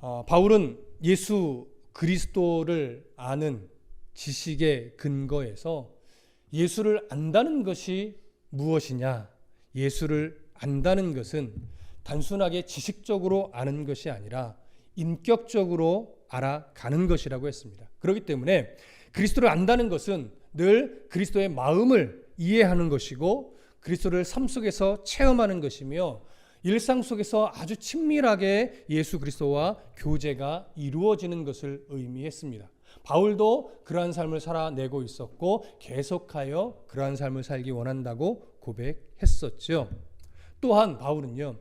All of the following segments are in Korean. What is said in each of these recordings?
바울은 예수 그리스도를 아는 지식의 근거에서 예수를 안다는 것이 무엇이냐? 예수를 안다는 것은 단순하게 지식적으로 아는 것이 아니라 인격적으로 알아가는 것이라고 했습니다. 그렇기 때문에 그리스도를 안다는 것은 늘 그리스도의 마음을 이해하는 것이고 그리스도를 삶 속에서 체험하는 것이며 일상 속에서 아주 친밀하게 예수 그리스도와 교제가 이루어지는 것을 의미했습니다. 바울도 그러한 삶을 살아내고 있었고 계속하여 그러한 삶을 살기 원한다고 고백했었죠. 또한 바울은요,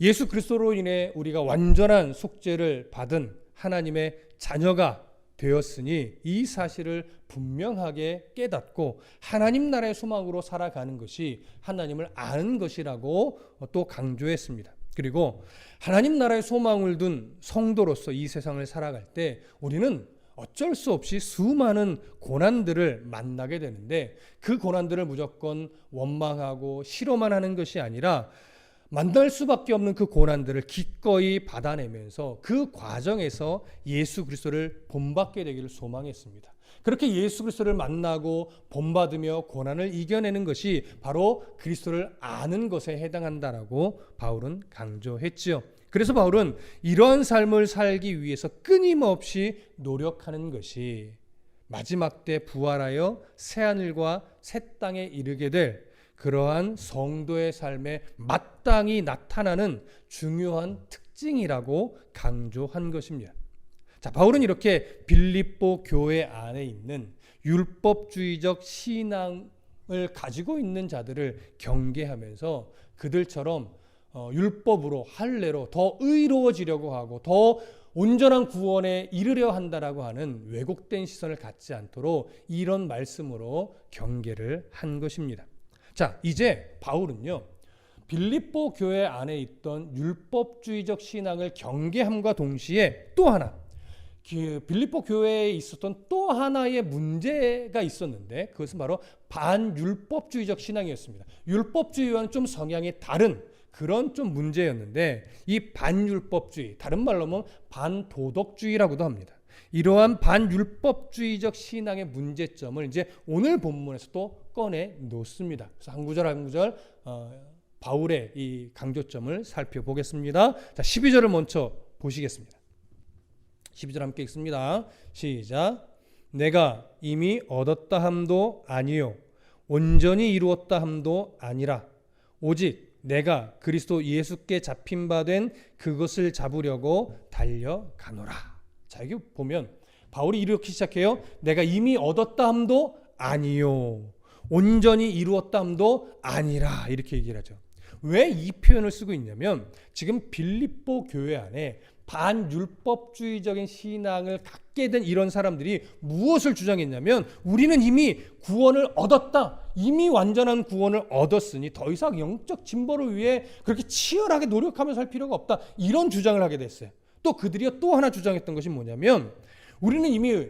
예수 그리스도로 인해 우리가 완전한 속죄를 받은 하나님의 자녀가 되었으니 이 사실을 분명하게 깨닫고 하나님 나라의 소망으로 살아가는 것이 하나님을 아는 것이라고 또 강조했습니다. 그리고 하나님 나라의 소망을 둔 성도로서 이 세상을 살아갈 때 우리는 어쩔 수 없이 수많은 고난들을 만나게 되는데 그 고난들을 무조건 원망하고 싫어만 하는 것이 아니라 만날 수밖에 없는 그 고난들을 기꺼이 받아내면서 그 과정에서 예수 그리스도를 본받게 되기를 소망했습니다. 그렇게 예수 그리스도를 만나고 본받으며 고난을 이겨내는 것이 바로 그리스도를 아는 것에 해당한다라고 바울은 강조했지요. 그래서 바울은 이러한 삶을 살기 위해서 끊임없이 노력하는 것이 마지막 때 부활하여 새하늘과 새 땅에 이르게 될 그러한 성도의 삶에 마땅히 나타나는 중요한 특징이라고 강조한 것입니다. 자, 바울은 이렇게 빌립보 교회 안에 있는 율법주의적 신앙을 가지고 있는 자들을 경계하면서 그들처럼 율법으로 할례로 더 의로워지려고 하고 더 온전한 구원에 이르려 한다라고 하는 왜곡된 시선을 갖지 않도록 이런 말씀으로 경계를 한 것입니다. 자, 이제 바울은요, 빌립보 교회 안에 있던 율법주의적 신앙을 경계함과 동시에 또 하나, 빌립보 교회에 있었던 또 하나의 문제가 있었는데 그것은 바로 반율법주의적 신앙이었습니다. 율법주의와는 좀 성향이 다른 그런 좀 문제였는데 이 반율법주의, 다른 말로 하면 반도덕주의라고도 합니다. 이러한 반율법주의적 신앙의 문제점을 이제 오늘 본문에서 또 꺼내 놓습니다. 그래서 한 구절 한 구절 바울의 이 강조점을 살펴보겠습니다. 자, 12절을 먼저 보시겠습니다. 12절 함께 읽습니다. 시작. 내가 이미 얻었다 함도 아니요 온전히 이루었다 함도 아니라 오직 내가 그리스도 예수께 잡힌 바 된 그것을 잡으려고 달려가노라. 자, 여기 보면 바울이 이렇게 시작해요. 내가 이미 얻었다 함도 아니요 온전히 이루었다 함도 아니라 이렇게 얘기를 하죠. 왜 이 표현을 쓰고 있냐면 지금 빌립보 교회 안에 반율법주의적인 신앙을 갖게 된 이런 사람들이 무엇을 주장했냐면 우리는 이미 구원을 얻었다. 이미 완전한 구원을 얻었으니 더 이상 영적 진보를 위해 그렇게 치열하게 노력하면서 할 필요가 없다. 이런 주장을 하게 됐어요. 또 그들이 또 하나 주장했던 것이 뭐냐면 우리는 이미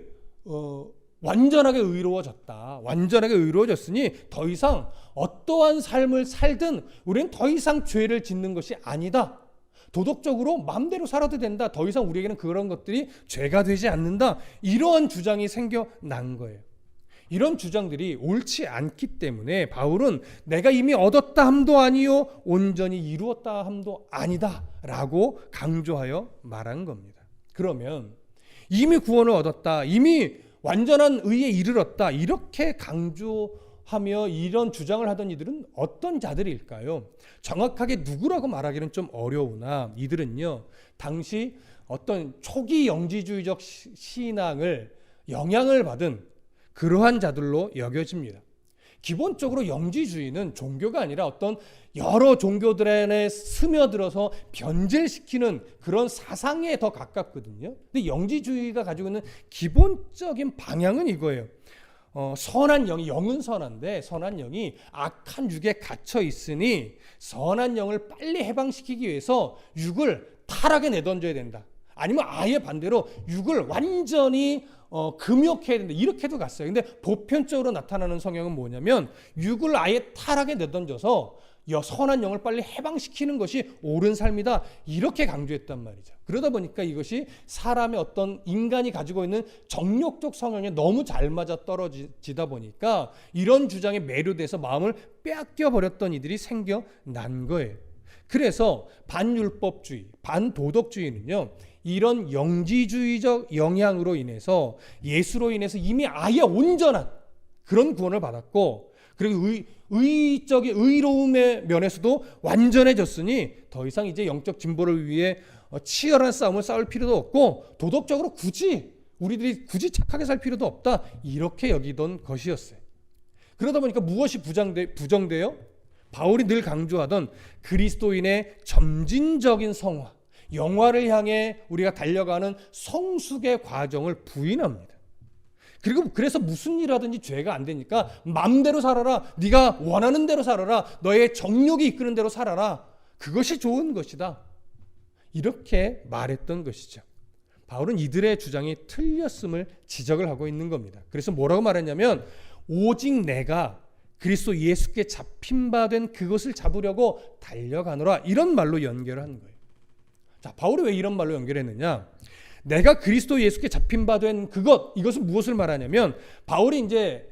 완전하게 의로워졌다. 완전하게 의로워졌으니 더 이상 어떠한 삶을 살든 우리는 더 이상 죄를 짓는 것이 아니다. 도덕적으로 마음대로 살아도 된다. 더 이상 우리에게는 그런 것들이 죄가 되지 않는다. 이러한 주장이 생겨난 거예요. 이런 주장들이 옳지 않기 때문에 바울은 내가 이미 얻었다 함도 아니요 온전히 이루었다 함도 아니다 라고 강조하여 말한 겁니다. 그러면 이미 구원을 얻었다, 이미 완전한 의에 이르렀다 이렇게 강조하며 이런 주장을 하던 이들은 어떤 자들일까요? 정확하게 누구라고 말하기는 좀 어려우나 이들은요, 당시 어떤 초기 영지주의적 신앙을 영향을 받은 그러한 자들로 여겨집니다. 기본적으로 영지주의는 종교가 아니라 어떤 여러 종교들 안에 스며들어서 변질시키는 그런 사상에 더 가깝거든요. 근데 영지주의가 가지고 있는 기본적인 방향은 이거예요. 선한 영이, 영은 선한데 선한 영이 악한 육에 갇혀 있으니 선한 영을 빨리 해방시키기 위해서 육을 타락에 내던져야 된다. 아니면 아예 반대로 육을 완전히 금욕해야 된다. 이렇게도 갔어요. 근데 보편적으로 나타나는 성향은 뭐냐면 육을 아예 타락에 내던져서 선한 영을 빨리 해방시키는 것이 옳은 삶이다. 이렇게 강조했단 말이죠. 그러다 보니까 이것이 사람의 어떤 인간이 가지고 있는 정욕적 성향에 너무 잘 맞아 떨어지다 보니까 이런 주장에 매료돼서 마음을 빼앗겨 버렸던 이들이 생겨난 거예요. 그래서 반율법주의, 반도덕주의는요, 이런 영지주의적 영향으로 인해서 예수로 인해서 이미 아예 온전한 그런 구원을 받았고, 그리고 의적인 의로움의 면에서도 완전해졌으니 더 이상 이제 영적 진보를 위해 치열한 싸움을 싸울 필요도 없고, 도덕적으로 우리들이 굳이 착하게 살 필요도 없다, 이렇게 여기던 것이었어요. 그러다 보니까 무엇이 부정돼요? 바울이 늘 강조하던 그리스도인의 점진적인 성화, 영화를 향해 우리가 달려가는 성숙의 과정을 부인합니다. 그리고 그래서 무슨 일 하든지 죄가 안 되니까 마음대로 살아라, 네가 원하는 대로 살아라, 너의 정욕이 이끄는 대로 살아라, 그것이 좋은 것이다, 이렇게 말했던 것이죠. 바울은 이들의 주장이 틀렸음을 지적을 하고 있는 겁니다. 그래서 뭐라고 말했냐면, 오직 내가 그리스도 예수께 잡힌 바 된 그것을 잡으려고 달려가노라, 이런 말로 연결을 한 거예요. 자, 바울이 왜 이런 말로 연결했느냐? 내가 그리스도 예수께 잡힌 바 된 이것은 무엇을 말하냐면, 바울이 이제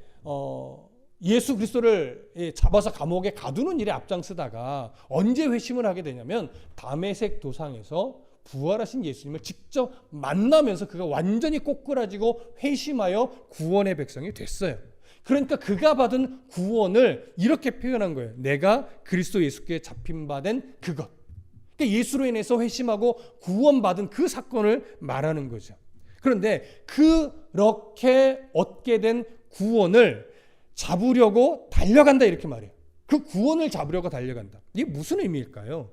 예수 그리스도를 잡아서 감옥에 가두는 일에 앞장서다가 언제 회심을 하게 되냐면, 다메섹 도상에서 부활하신 예수님을 직접 만나면서 그가 완전히 꼬꾸라지고 회심하여 구원의 백성이 됐어요. 그러니까 그가 받은 구원을 이렇게 표현한 거예요. 내가 그리스도 예수께 잡힌 바 된 그것. 그러니까 예수로 인해서 회심하고 구원받은 그 사건을 말하는 거죠. 그런데 그렇게 얻게 된 구원을 잡으려고 달려간다, 이렇게 말해요. 그 구원을 잡으려고 달려간다. 이게 무슨 의미일까요?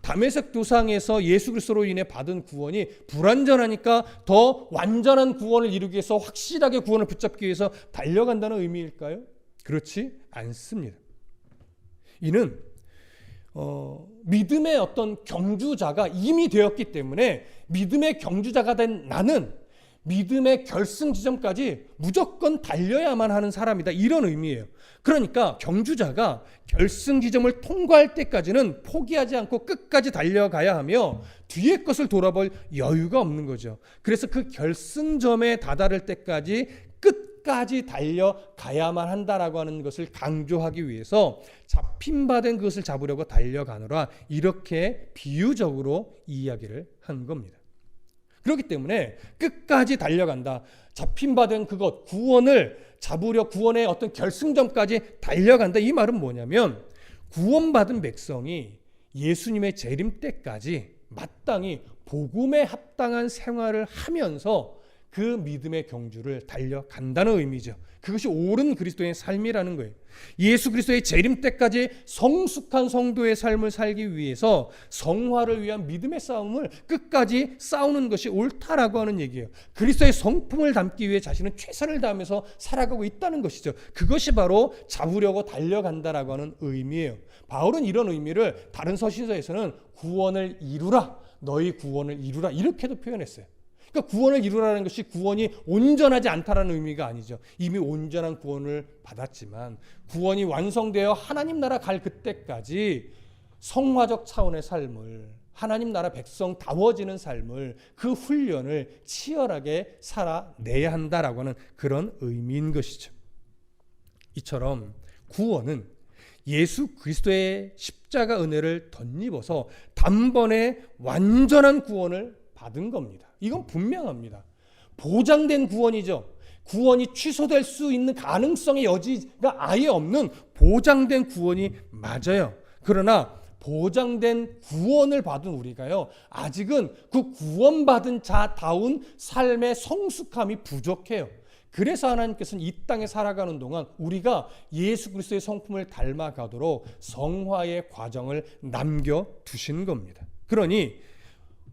다메섹 도상에서 예수 그리스도로 인해 받은 구원이 불완전하니까 더 완전한 구원을 이루기 위해서, 확실하게 구원을 붙잡기 위해서 달려간다는 의미일까요? 그렇지 않습니다. 이는 믿음의 어떤 경주자가 이미 되었기 때문에, 믿음의 경주자가 된 나는 믿음의 결승 지점까지 무조건 달려야만 하는 사람이다, 이런 의미예요. 그러니까 경주자가 결승 지점을 통과할 때까지는 포기하지 않고 끝까지 달려가야 하며, 뒤의 것을 돌아볼 여유가 없는 거죠. 그래서 그 결승점에 다다를 때까지 끝까지 달려가야만 한다라고 하는 것을 강조하기 위해서 잡힌 바 된 그것을 잡으려고 달려가노라, 이렇게 비유적으로 이야기를 한 겁니다. 그렇기 때문에 끝까지 달려간다, 잡힌 바 된 그것, 구원을 잡으려 구원의 어떤 결승점까지 달려간다, 이 말은 뭐냐면, 구원받은 백성이 예수님의 재림 때까지 마땅히 복음에 합당한 생활을 하면서 그 믿음의 경주를 달려간다는 의미죠. 그것이 옳은 그리스도의 삶이라는 거예요. 예수 그리스도의 재림 때까지 성숙한 성도의 삶을 살기 위해서 성화를 위한 믿음의 싸움을 끝까지 싸우는 것이 옳다라고 하는 얘기예요. 그리스도의 성품을 담기 위해 자신은 최선을 다하면서 살아가고 있다는 것이죠. 그것이 바로 잡으려고 달려간다라고 하는 의미예요. 바울은 이런 의미를 다른 서신서에서는 구원을 이루라, 너희 구원을 이루라, 이렇게도 표현했어요. 그러니까 구원을 이루라는 것이 구원이 온전하지 않다라는 의미가 아니죠. 이미 온전한 구원을 받았지만 구원이 완성되어 하나님 나라 갈 그때까지 성화적 차원의 삶을, 하나님 나라 백성다워지는 삶을, 그 훈련을 치열하게 살아내야 한다라고 하는 그런 의미인 것이죠. 이처럼 구원은 예수 그리스도의 십자가 은혜를 덧입어서 단번에 완전한 구원을 받은 겁니다. 이건 분명합니다. 보장된 구원이죠. 구원이 취소될 수 있는 가능성의 여지가 아예 없는 보장된 구원이 맞아요. 그러나 보장된 구원을 받은 우리가요, 아직은 그 구원받은 자다운 삶의 성숙함이 부족해요. 그래서 하나님께서는 이 땅에 살아가는 동안 우리가 예수 그리스도의 성품을 닮아가도록 성화의 과정을 남겨두신 겁니다. 그러니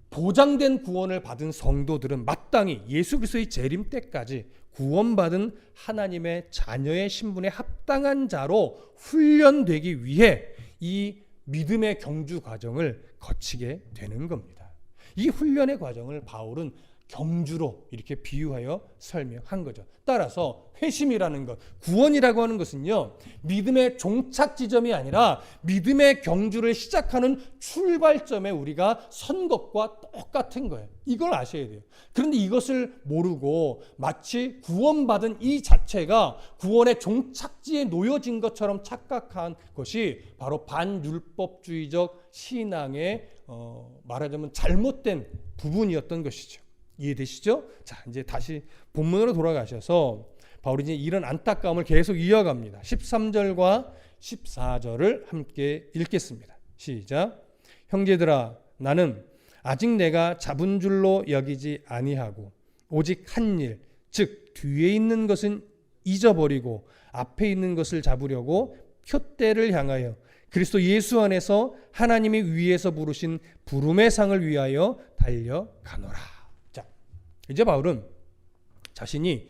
보장된 구원을 받은 성도들은 마땅히 예수 그리스도의 재림 때까지 구원받은 하나님의 자녀의 신분에 합당한 자로 훈련되기 위해 이 믿음의 경주 과정을 거치게 되는 겁니다. 이 훈련의 과정을 바울은 경주로 이렇게 비유하여 설명한 거죠. 따라서 회심이라는 것, 구원이라고 하는 것은요, 믿음의 종착 지점이 아니라 믿음의 경주를 시작하는 출발점에 우리가 선 것과 똑같은 거예요. 이걸 아셔야 돼요. 그런데 이것을 모르고 마치 구원받은 이 자체가 구원의 종착지에 놓여진 것처럼 착각한 것이 바로 반율법주의적 신앙의 말하자면 잘못된 부분이었던 것이죠. 이해되시죠? 자, 이제 다시 본문으로 돌아가셔서 바울이 이제 이런 안타까움을 계속 이어갑니다. 13절과 14절을 함께 읽겠습니다. 시작. 형제들아, 나는 아직 내가 잡은 줄로 여기지 아니하고 오직 한 일, 즉 뒤에 있는 것은 잊어버리고 앞에 있는 것을 잡으려고 표대를 향하여 그리스도 예수 안에서 하나님이 위에서 부르신 부름의 상을 위하여 달려가노라. 자, 이제 바울은 자신이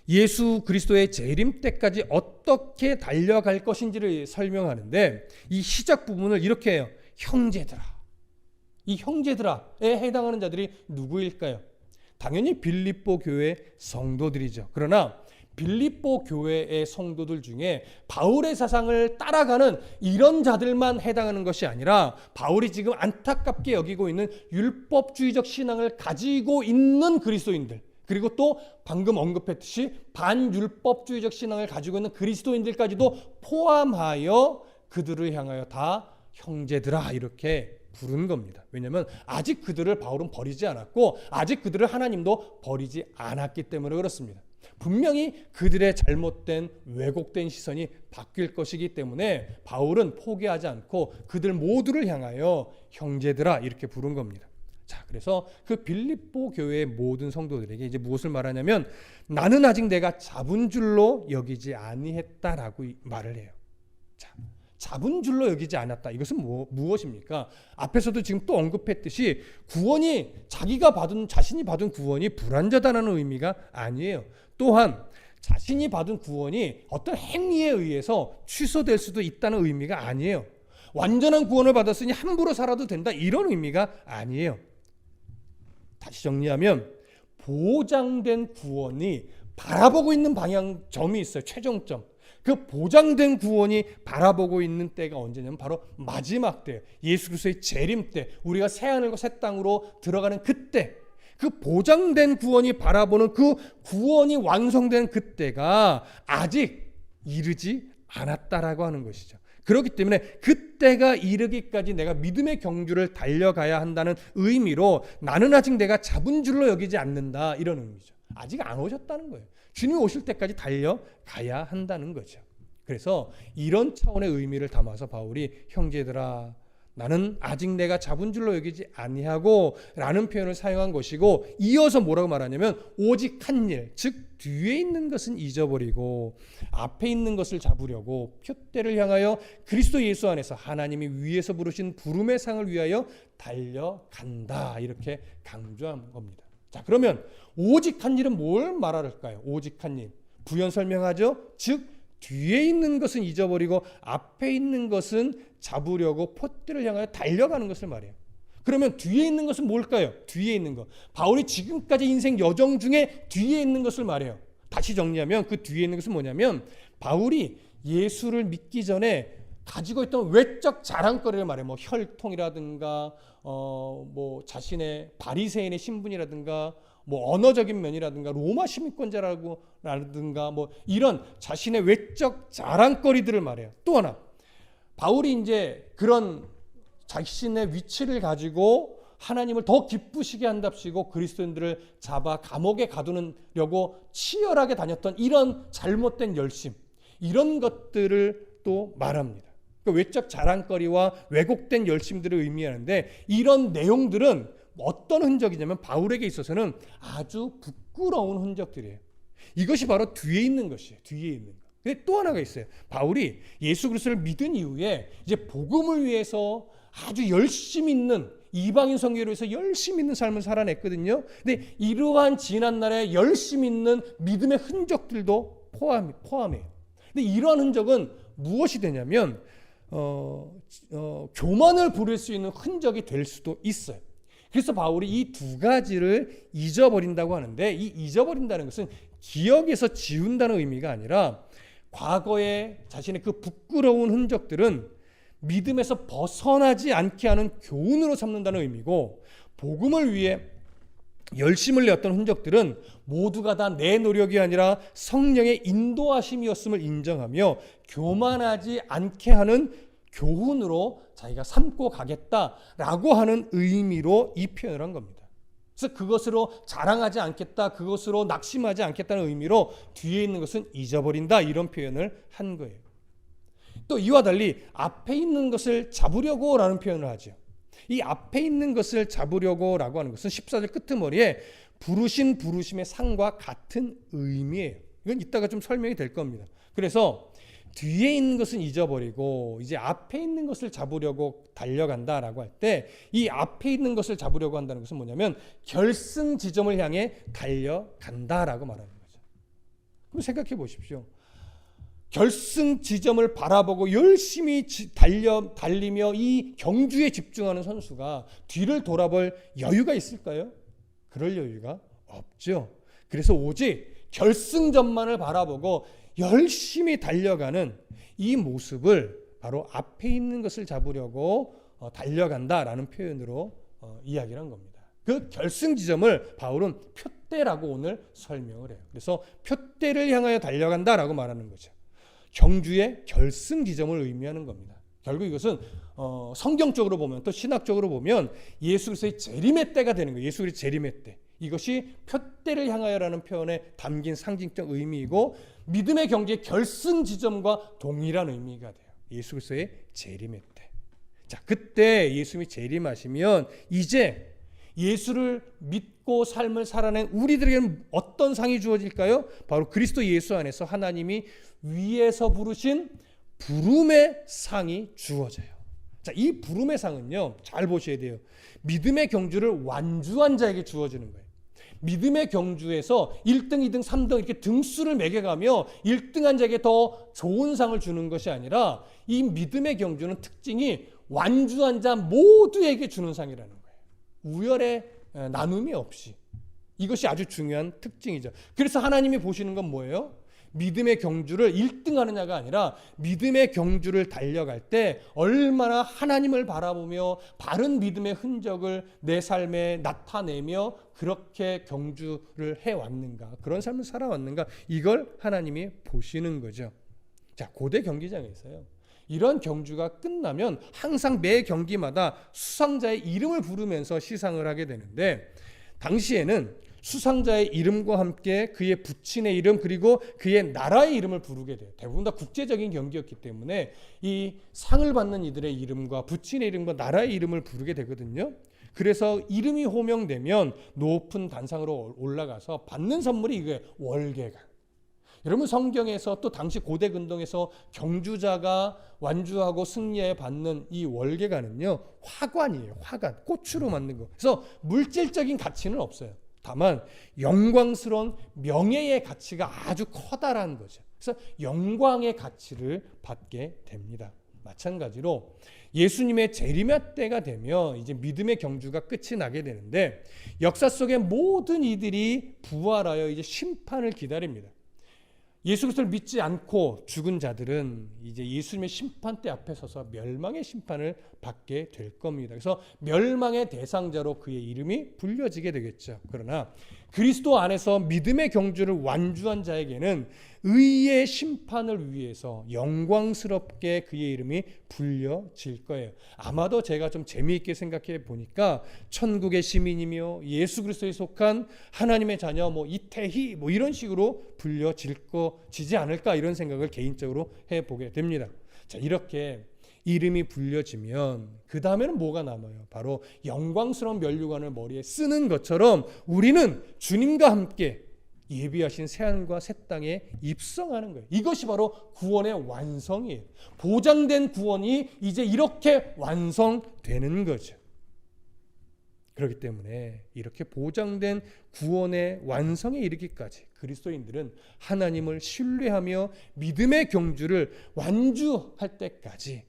예수 그리스도의 재림 때까지 어떻게 달려갈 것인지를 설명하는데 이 시작 부분을 이렇게 해요. 형제들아. 이 형제들아에 해당하는 자들이 누구일까요? 당연히 빌립보 교회 성도들이죠. 그러나 빌립보 교회의 성도들 중에 바울의 사상을 따라가는 이런 자들만 해당하는 것이 아니라 바울이 지금 안타깝게 여기고 있는 율법주의적 신앙을 가지고 있는 그리스도인들, 그리고 또 방금 언급했듯이 반율법주의적 신앙을 가지고 있는 그리스도인들까지도 포함하여 그들을 향하여 다 형제들아 이렇게 부른 겁니다. 왜냐하면 아직 그들을 바울은 버리지 않았고 아직 그들을 하나님도 버리지 않았기 때문에 그렇습니다. 분명히 그들의 잘못된 왜곡된 시선이 바뀔 것이기 때문에 바울은 포기하지 않고 그들 모두를 향하여 형제들아 이렇게 부른 겁니다. 자, 그래서 그 빌립보 교회의 모든 성도들에게 이제 무엇을 말하냐면 나는 아직 내가 잡은 줄로 여기지 아니했다라고 말을 해요. 자, 잡은 줄로 여기지 않았다. 이것은 무엇입니까? 앞에서도 지금 또 언급했듯이 구원이 자신이 받은 구원이 불완전하다는 의미가 아니에요. 또한 자신이 받은 구원이 어떤 행위에 의해서 취소될 수도 있다는 의미가 아니에요. 완전한 구원을 받았으니 함부로 살아도 된다 이런 의미가 아니에요. 다시 정리하면 보장된 구원이 바라보고 있는 방향점이 있어요. 최종점. 그 보장된 구원이 바라보고 있는 때가 언제냐면 바로 마지막 때, 예수 그리스도의 재림 때, 우리가 새하늘과 새 땅으로 들어가는 그때, 그 보장된 구원이 바라보는 그 구원이 완성된 그때가 아직 이르지 않았다라고 하는 것이죠. 그렇기 때문에 그때가 이르기까지 내가 믿음의 경주를 달려가야 한다는 의미로 나는 아직 내가 잡은 줄로 여기지 않는다 이런 의미죠. 아직 안 오셨다는 거예요. 주님이 오실 때까지 달려가야 한다는 거죠. 그래서 이런 차원의 의미를 담아서 바울이 형제들아 나는 아직 내가 잡은 줄로 여기지 아니하고 라는 표현을 사용한 것이고 이어서 뭐라고 말하냐면 오직 한 일, 즉 뒤에 있는 것은 잊어버리고 앞에 있는 것을 잡으려고 표대를 향하여 그리스도 예수 안에서 하나님이 위에서 부르신 부름의 상을 위하여 달려간다 이렇게 강조한 겁니다. 자, 그러면 오직 한 일은 뭘 말할까요? 오직 한 일. 부연 설명하죠. 즉 뒤에 있는 것은 잊어버리고 앞에 있는 것은 잡으려고 포대를 향하여 달려가는 것을 말해요. 그러면 뒤에 있는 것은 뭘까요? 뒤에 있는 것. 바울이 지금까지 인생 여정 중에 뒤에 있는 것을 말해요. 다시 정리하면 그 뒤에 있는 것은 뭐냐면 바울이 예수를 믿기 전에 가지고 있던 외적 자랑거리를 말해요. 뭐 혈통이라든가 뭐 자신의 바리새인의 신분이라든가 뭐 언어적인 면이라든가 로마 시민권자라든가 뭐 이런 자신의 외적 자랑거리들을 말해요. 또 하나 바울이 이제 그런 자신의 위치를 가지고 하나님을 더 기쁘시게 한답시고 그리스도인들을 잡아 감옥에 가두려고 치열하게 다녔던 이런 잘못된 열심 이런 것들을 또 말합니다. 그 외적 자랑거리와 왜곡된 열심들을 의미하는데 이런 내용들은 어떤 흔적이냐면 바울에게 있어서는 아주 부끄러운 흔적들이에요. 이것이 바로 뒤에 있는 것이에요. 뒤에 있는 것. 근데 또 하나가 있어요. 바울이 예수 그리스도를 믿은 이후에 이제 복음을 위해서 아주 열심히 있는 이방인 성교를 위해서 열심히 있는 삶을 살아냈거든요. 근데 이러한 지난 날에 열심히 있는 믿음의 흔적들도 포함해요. 근데 이러한 흔적은 무엇이 되냐면 교만을 부릴 수 있는 흔적이 될 수도 있어요. 그래서 바울이 이 두 가지를 잊어버린다고 하는데, 이 잊어버린다는 것은 기억에서 지운다는 의미가 아니라 과거의 자신의 그 부끄러운 흔적들은 믿음에서 벗어나지 않게 하는 교훈으로 삼는다는 의미고, 복음을 위해 열심을 내었던 흔적들은 모두가 다 내 노력이 아니라 성령의 인도하심이었음을 인정하며 교만하지 않게 하는 교훈으로 자기가 삼고 가겠다라고 하는 의미로 이 표현을 한 겁니다. 그래서 그것으로 자랑하지 않겠다, 그것으로 낙심하지 않겠다는 의미로 뒤에 있는 것은 잊어버린다, 이런 표현을 한 거예요. 또 이와 달리 앞에 있는 것을 잡으려고 라는 표현을 하죠. 이 앞에 있는 것을 잡으려고 라고 하는 것은 14절 끄트머리에 부르신 부르심의 상과 같은 의미예요. 이건 이따가 좀 설명이 될 겁니다. 그래서 뒤에 있는 것은 잊어버리고 이제 앞에 있는 것을 잡으려고 달려간다라고 할 때, 이 앞에 있는 것을 잡으려고 한다는 것은 뭐냐면 결승 지점을 향해 달려간다라고 말하는 거죠. 그럼 생각해 보십시오. 결승 지점을 바라보고 열심히 달리며 이 경주에 집중하는 선수가 뒤를 돌아볼 여유가 있을까요? 그럴 여유가 없죠. 그래서 오직 결승점만을 바라보고 열심히 달려가는 이 모습을 바로 앞에 있는 것을 잡으려고 달려간다라는 표현으로 이야기를 한 겁니다. 그 결승 지점을 바울은 표대라고 오늘 설명을 해요. 그래서 표대를 향하여 달려간다라고 말하는 거죠. 경주의 결승 지점을 의미하는 겁니다. 결국 이것은 성경적으로 보면, 또 신학적으로 보면 예수 그리스도의 재림의 때가 되는 거예요. 예수 그리스도의 재림의 때. 이것이 표대를 향하여라는 표현에 담긴 상징적 의미이고, 믿음의 경주의 결승 지점과 동일한 의미가 돼요. 예수 그리스도의 재림의 때. 자, 그때 예수님이 재림하시면 이제 예수를 믿고 삶을 살아낸 우리들에게는 어떤 상이 주어질까요? 바로 그리스도 예수 안에서 하나님이 위에서 부르신 부름의 상이 주어져요. 자, 이 부름의 상은요, 잘 보셔야 돼요. 믿음의 경주를 완주한 자에게 주어지는 거예요. 믿음의 경주에서 1등, 2등, 3등 이렇게 등수를 매겨가며 1등한 자에게 더 좋은 상을 주는 것이 아니라, 이 믿음의 경주는 특징이 완주한 자 모두에게 주는 상이라는 거예요. 우열의 나눔이 없이. 이것이 아주 중요한 특징이죠. 그래서 하나님이 보시는 건 뭐예요? 믿음의 경주를 1등하느냐가 아니라 믿음의 경주를 달려갈 때 얼마나 하나님을 바라보며 바른 믿음의 흔적을 내 삶에 나타내며 그렇게 경주를 해왔는가, 그런 삶을 살아왔는가, 이걸 하나님이 보시는 거죠. 자, 고대 경기장에서요, 이런 경주가 끝나면 항상 매 경기마다 수상자의 이름을 부르면서 시상을 하게 되는데, 당시에는 수상자의 이름과 함께 그의 부친의 이름, 그리고 그의 나라의 이름을 부르게 돼요. 대부분 다 국제적인 경기였기 때문에 이 상을 받는 이들의 이름과 부친의 이름과 나라의 이름을 부르게 되거든요. 그래서 이름이 호명되면 높은 단상으로 올라가서 받는 선물이 이게 월계관. 여러분, 성경에서 또 당시 고대 근동에서 경주자가 완주하고 승리해 받는 이 월계관은요, 화관이에요. 화관, 꽃으로 만든 거. 그래서 물질적인 가치는 없어요. 다만 영광스러운 명예의 가치가 아주 커다란 거죠. 그래서 영광의 가치를 받게 됩니다. 마찬가지로 예수님의 재림의 때가 되면 이제 믿음의 경주가 끝이 나게 되는데, 역사 속의 모든 이들이 부활하여 이제 심판을 기다립니다. 예수 그리스도를 믿지 않고 죽은 자들은 이제 예수님의 심판대 앞에 서서 멸망의 심판을 받게 될 겁니다. 그래서 멸망의 대상자로 그의 이름이 불려지게 되겠죠. 그러나 그리스도 안에서 믿음의 경주를 완주한 자에게는 의의 심판을 위해서 영광스럽게 그의 이름이 불려질 거예요. 아마도 제가 좀 재미있게 생각해 보니까 천국의 시민이며 예수 그리스도에 속한 하나님의 자녀, 이태희 이런 식으로 불려지지 않을까, 이런 생각을 개인적으로 해보게 됩니다. 자, 이렇게 이름이 불려지면 그 다음에는 뭐가 남아요? 바로 영광스러운 면류관을 머리에 쓰는 것처럼 우리는 주님과 함께 예비하신 새하늘과 새 땅에 입성하는 거예요. 이것이 바로 구원의 완성이에요. 보장된 구원이 이제 이렇게 완성되는 거죠. 그렇기 때문에 이렇게 보장된 구원의 완성에 이르기까지 그리스도인들은 하나님을 신뢰하며 믿음의 경주를 완주할 때까지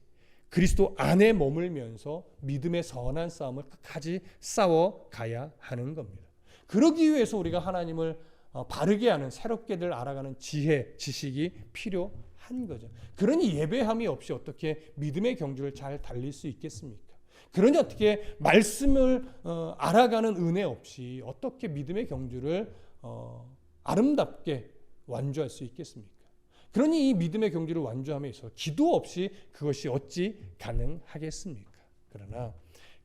그리스도 안에 머물면서 믿음의 선한 싸움을 끝까지 싸워가야 하는 겁니다. 그러기 위해서 우리가 하나님을 바르게 하는, 새롭게들 알아가는 지혜, 지식이 필요한 거죠. 그러니 예배함이 없이 어떻게 믿음의 경주를 잘 달릴 수 있겠습니까? 그러니 어떻게 말씀을 알아가는 은혜 없이 어떻게 믿음의 경주를 아름답게 완주할 수 있겠습니까? 그러니 이 믿음의 경주를 완주함에 있어서 기도 없이 그것이 어찌 가능하겠습니까? 그러나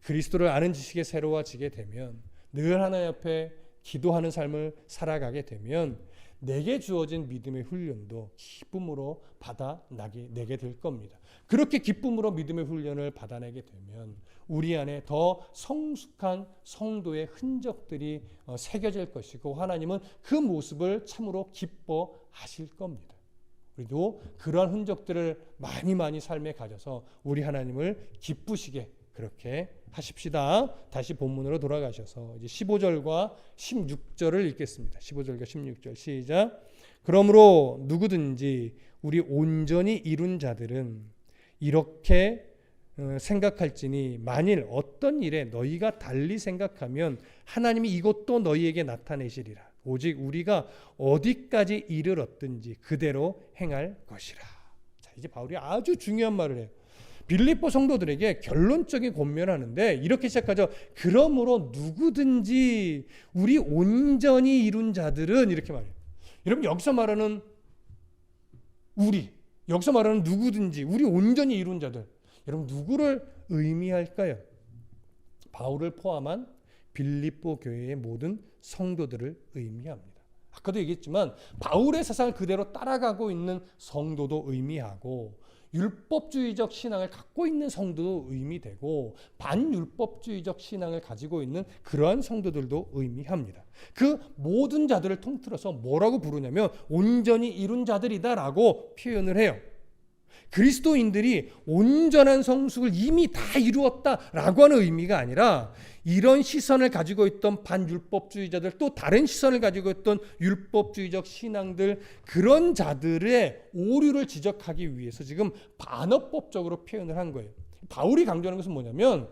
그리스도를 아는 지식에 새로워지게 되면, 늘 하나님 앞에 기도하는 삶을 살아가게 되면 내게 주어진 믿음의 훈련도 기쁨으로 받아내게 될 겁니다. 그렇게 기쁨으로 믿음의 훈련을 받아내게 되면 우리 안에 더 성숙한 성도의 흔적들이 새겨질 것이고, 하나님은 그 모습을 참으로 기뻐하실 겁니다. 우리도 그러한 흔적들을 많이 삶에 가져서 우리 하나님을 기쁘시게 그렇게 하십시다. 다시 본문으로 돌아가셔서 이제 15절과 16절을 읽겠습니다. 15절과 16절 시작. 그러므로 누구든지 우리 온전히 이룬 자들은 이렇게 생각할지니, 만일 어떤 일에 너희가 달리 생각하면 하나님이 이것도 너희에게 나타내시리라. 오직 우리가 어디까지 이르렀든지 그대로 행할 것이라. 자, 이제 바울이 아주 중요한 말을 해요. 빌립보 성도들에게 결론적인 권면하는데 이렇게 시작하죠. 그러므로 누구든지 우리 온전히 이룬 자들은, 이렇게 말해요. 여러분, 여기서 말하는 여기서 말하는 누구든지 우리 온전히 이룬 자들, 여러분 누구를 의미할까요? 바울을 포함한 빌립보 교회의 모든 성도들을 의미합니다. 아까도 얘기했지만 바울의 사상을 그대로 따라가고 있는 성도도 의미하고, 율법주의적 신앙을 갖고 있는 성도도 의미되고, 반율법주의적 신앙을 가지고 있는 그러한 성도들도 의미합니다. 그 모든 자들을 통틀어서 뭐라고 부르냐면 온전히 이룬 자들이다라고 표현을 해요. 그리스도인들이 온전한 성숙을 이미 다 이루었다라고 하는 의미가 아니라, 이런 시선을 가지고 있던 반율법주의자들, 또 다른 시선을 가지고 있던 율법주의적 신앙들, 그런 자들의 오류를 지적하기 위해서 지금 반어법적으로 표현을 한 거예요. 바울이 강조하는 것은 뭐냐면,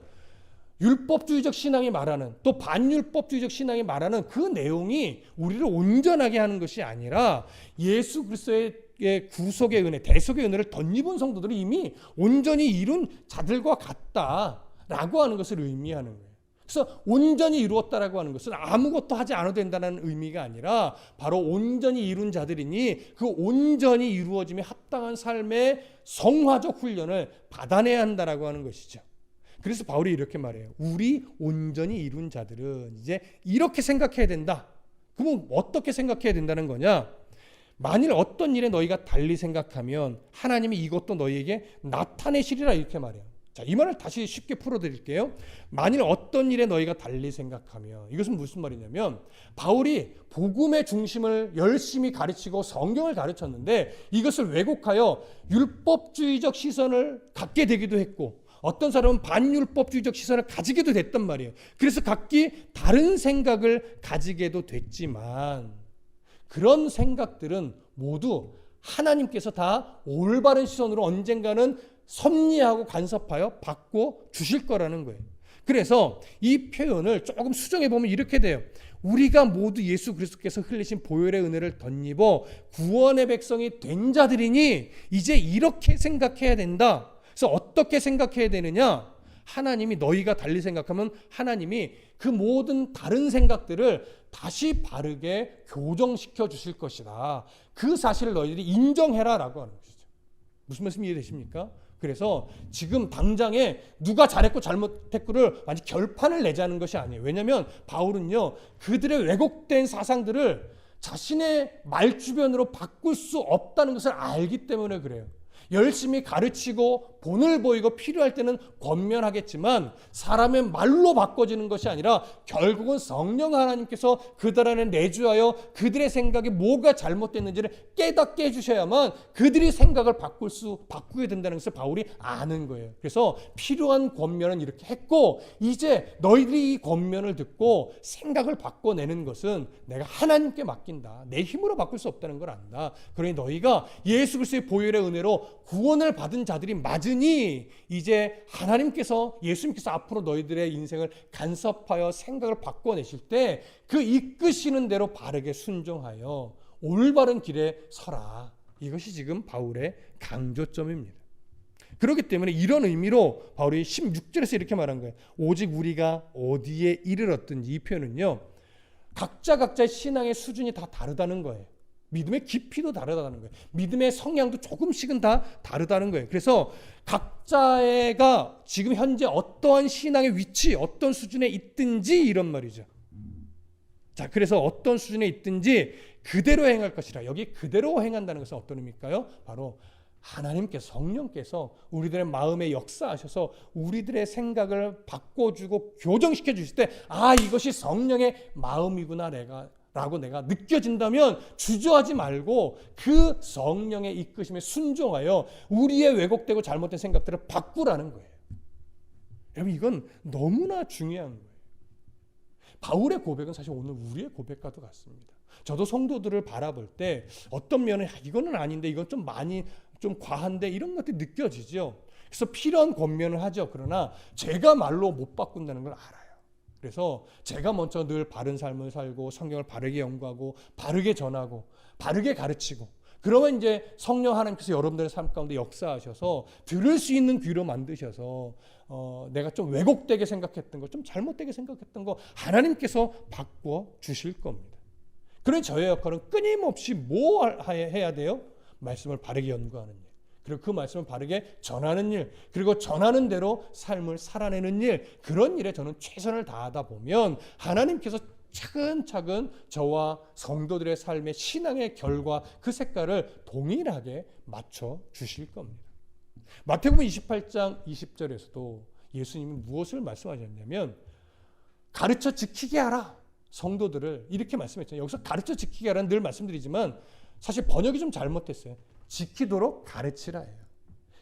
율법주의적 신앙이 말하는, 또 반율법주의적 신앙이 말하는 그 내용이 우리를 온전하게 하는 것이 아니라, 예수 그리스도의 구속의 은혜, 대속의 은혜를 덧입은 성도들이 이미 온전히 이룬 자들과 같다라고 하는 것을 의미하는 거예요. 그래서 온전히 이루었다라고 하는 것은 아무것도 하지 않아도 된다는 의미가 아니라, 바로 온전히 이룬 자들이니 그 온전히 이루어짐에 합당한 삶의 성화적 훈련을 받아내야 한다라고 하는 것이죠. 그래서 바울이 이렇게 말해요. 우리 온전히 이룬 자들은 이제 이렇게 생각해야 된다. 그러면 어떻게 생각해야 된다는 거냐? 만일 어떤 일에 너희가 달리 생각하면 하나님이 이것도 너희에게 나타내시리라, 이렇게 말해요. 자, 이 말을 다시 쉽게 풀어드릴게요. 만일 어떤 일에 너희가 달리 생각하면, 이것은 무슨 말이냐면, 바울이 복음의 중심을 열심히 가르치고 성경을 가르쳤는데 이것을 왜곡하여 율법주의적 시선을 갖게 되기도 했고, 어떤 사람은 반율법주의적 시선을 가지게도 됐단 말이에요. 그래서 각기 다른 생각을 가지게도 됐지만, 그런 생각들은 모두 하나님께서 다 올바른 시선으로 언젠가는 섭리하고 간섭하여 바꿔 주실 거라는 거예요. 그래서 이 표현을 조금 수정해 보면 이렇게 돼요. 우리가 모두 예수 그리스도께서 흘리신 보혈의 은혜를 덧입어 구원의 백성이 된 자들이니 이제 이렇게 생각해야 된다. 그래서 어떻게 생각해야 되느냐? 하나님이, 너희가 달리 생각하면 하나님이 그 모든 다른 생각들을 다시 바르게 교정시켜 주실 것이다. 그 사실을 너희들이 인정해라 라고 하는 것이죠. 무슨 말씀 이해되십니까? 그래서 지금 당장에 누가 잘했고 잘못했고를 완전 결판을 내자는 것이 아니에요. 왜냐하면 바울은요, 그들의 왜곡된 사상들을 자신의 말주변으로 바꿀 수 없다는 것을 알기 때문에 그래요. 열심히 가르치고 본을 보이고 필요할 때는 권면하겠지만, 사람의 말로 바꿔지는 것이 아니라 결국은 성령 하나님께서 그들 안에 내주하여 그들의 생각이 뭐가 잘못됐는지를 깨닫게 해주셔야만 그들이 생각을 바꾸게 된다는 것을 바울이 아는 거예요. 그래서 필요한 권면은 이렇게 했고, 이제 너희들이 이 권면을 듣고 생각을 바꿔내는 것은 내가 하나님께 맡긴다. 내 힘으로 바꿀 수 없다는 걸 안다. 그러니 너희가 예수 그리스도의 보혈의 은혜로 구원을 받은 자들이 맞으니 이제 하나님께서 예수님께서 앞으로 너희들의 인생을 간섭하여 생각을 바꿔내실 때 그 이끄시는 대로 바르게 순종하여 올바른 길에 서라. 이것이 지금 바울의 강조점입니다. 그렇기 때문에 이런 의미로 바울이 16절에서 이렇게 말한 거예요. 오직 우리가 어디에 이르렀든지, 이 표현은요, 각자의 신앙의 수준이 다 다르다는 거예요. 믿음의 깊이도 다르다는 거예요. 믿음의 성향도 조금씩은 다 다르다는 거예요. 그래서 각자가 지금 현재 어떠한 신앙의 위치, 어떤 수준에 있든지 이런 말이죠. 자, 그래서 어떤 수준에 있든지 그대로 행할 것이라. 여기 그대로 행한다는 것은 어떤 의미일까요? 바로 하나님께서, 성령께서 우리들의 마음에 역사하셔서 우리들의 생각을 바꿔주고 교정시켜 주실 때, 아, 이것이 성령의 마음이구나 라고 내가 느껴진다면 주저하지 말고 그 성령의 이끄심에 순종하여 우리의 왜곡되고 잘못된 생각들을 바꾸라는 거예요. 여러분, 이건 너무나 중요한 거예요. 바울의 고백은 사실 오늘 우리의 고백과도 같습니다. 저도 성도들을 바라볼 때 어떤 면은 이거는 아닌데, 이건 좀 많이 좀 과한데, 이런 것들이 느껴지죠. 그래서 필요한 권면을 하죠. 그러나 제가 말로 못 바꾼다는 걸 알아요. 그래서 제가 먼저 늘 바른 삶을 살고 성경을 바르게 연구하고 바르게 전하고 바르게 가르치고, 그러면 이제 성령 하나님께서 여러분들의 삶 가운데 역사하셔서 들을 수 있는 귀로 만드셔서 내가 좀 왜곡되게 생각했던 거, 좀 잘못되게 생각했던 거 하나님께서 바꿔 주실 겁니다. 그러니 저의 역할은 끊임없이 뭐 해야 돼요? 말씀을 바르게 연구하는 일, 그리고 그 말씀을 바르게 전하는 일, 그리고 전하는 대로 삶을 살아내는 일, 그런 일에 저는 최선을 다하다 보면 하나님께서 차근차근 저와 성도들의 삶의 신앙의 결과, 그 색깔을 동일하게 맞춰 주실 겁니다. 마태복음 28장 20절에서도 예수님이 무엇을 말씀하셨냐면, 가르쳐 지키게 하라. 성도들을 이렇게 말씀했잖아요. 여기서 가르쳐 지키게 하라는 늘 말씀드리지만 사실 번역이 좀 잘못됐어요. 지키도록 가르치라예요.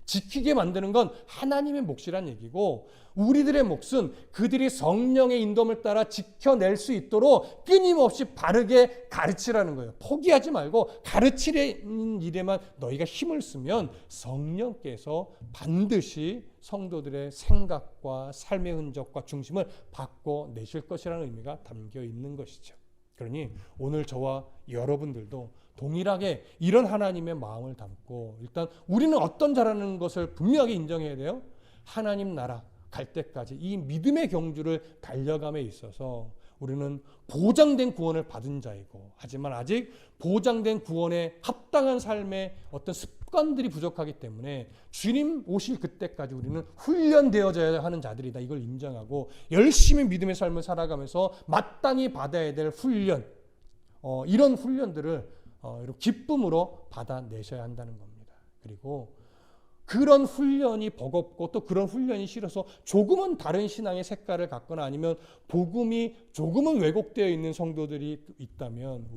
지키게 만드는 건 하나님의 몫이란 얘기고, 우리들의 몫은 그들이 성령의 인도를 따라 지켜낼 수 있도록 끊임없이 바르게 가르치라는 거예요. 포기하지 말고 가르치는 일에만 너희가 힘을 쓰면 성령께서 반드시 성도들의 생각과 삶의 흔적과 중심을 바꿔내실 것이라는 의미가 담겨 있는 것이죠. 그러니 오늘 저와 여러분들도 동일하게 이런 하나님의 마음을 담고, 일단 우리는 어떤 자라는 것을 분명하게 인정해야 돼요. 하나님 나라 갈 때까지 이 믿음의 경주를 달려감에 있어서 우리는 보장된 구원을 받은 자이고, 하지만 아직 보장된 구원에 합당한 삶의 어떤 습관들이 부족하기 때문에 주님 오실 그때까지 우리는 훈련되어져야 하는 자들이다, 이걸 인정하고 열심히 믿음의 삶을 살아가면서 마땅히 받아야 될 훈련, 이런 훈련들을 기쁨으로 받아내셔야 한다는 겁니다. 그리고 그런 훈련이 버겁고 또 그런 훈련이 싫어서 조금은 다른 신앙의 색깔을 갖거나 아니면 복음이 조금은 왜곡되어 있는 성도들이 있다면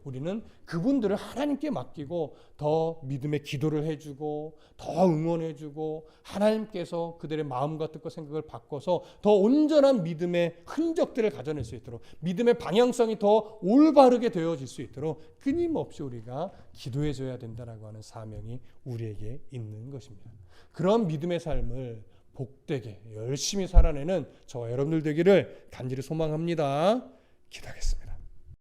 우리는 그분들을 하나님께 맡기고 더 믿음의 기도를 해주고 더 응원해주고, 하나님께서 그들의 마음과 뜻과 생각을 바꿔서 더 온전한 믿음의 흔적들을 가져낼 수 있도록, 믿음의 방향성이 더 올바르게 되어질 수 있도록 끊임없이 우리가 기도해줘야 된다라고 하는 사명이 우리에게 있는 것입니다. 그런 믿음의 삶을 복되게 열심히 살아내는 저와 여러분들 되기를 간절히 소망합니다. 기도하겠습니다.